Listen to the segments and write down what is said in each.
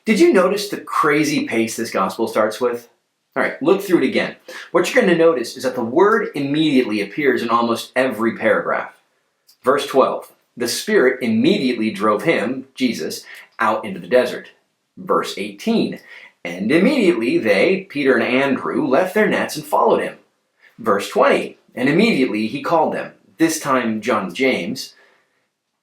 Did you notice the crazy pace this gospel starts with? All right, look through it again. What you're going to notice is that the word immediately appears in almost every paragraph. Verse 12, the Spirit immediately drove him, Jesus, out into the desert. Verse 18, and immediately they, Peter and Andrew, left their nets and followed him. Verse 20, and immediately he called them, this time John and James.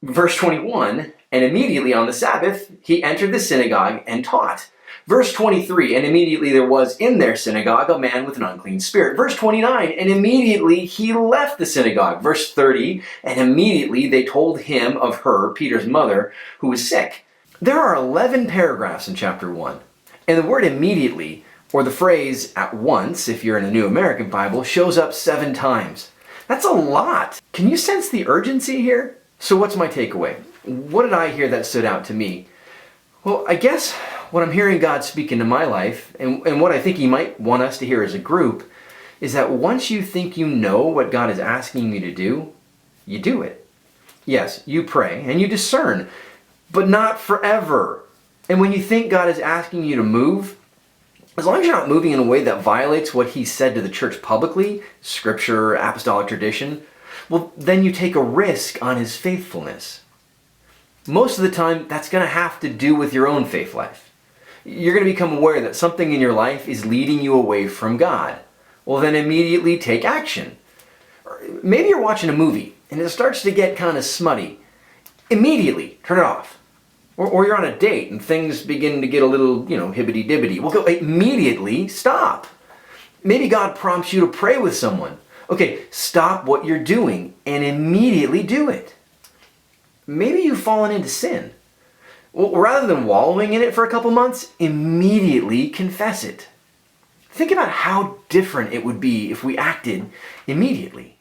Verse 21, and immediately on the Sabbath he entered the synagogue and taught. Verse 23, and immediately there was in their synagogue a man with an unclean spirit. Verse 29, and immediately he left the synagogue. Verse 30, and immediately they told him of her, Peter's mother, who was sick. There are 11 paragraphs in chapter 1, and the word immediately, or the phrase at once, if you're in a New American Bible, shows up 7 times. That's a lot. Can you sense the urgency here? So what's my takeaway? What did I hear that stood out to me? Well, I guess what I'm hearing God speak into my life, and what I think He might want us to hear as a group, is that once you think you know what God is asking you to do, you do it. Yes, you pray and you discern, but not forever. And when you think God is asking you to move, as long as you're not moving in a way that violates what He said to the church publicly, Scripture, apostolic tradition, well, then you take a risk on His faithfulness. Most of the time, that's going to have to do with your own faith life. You're going to become aware that something in your life is leading you away from God. Well, then immediately take action. Or maybe you're watching a movie and it starts to get kind of smutty. Immediately turn it off. Or you're on a date and things begin to get a little, hibbity-dibbity. Well, go immediately stop. Maybe God prompts you to pray with someone. Okay, stop what you're doing and immediately do it. Maybe you've fallen into sin. Well, rather than wallowing in it for a couple months, immediately confess it. Think about how different it would be if we acted immediately.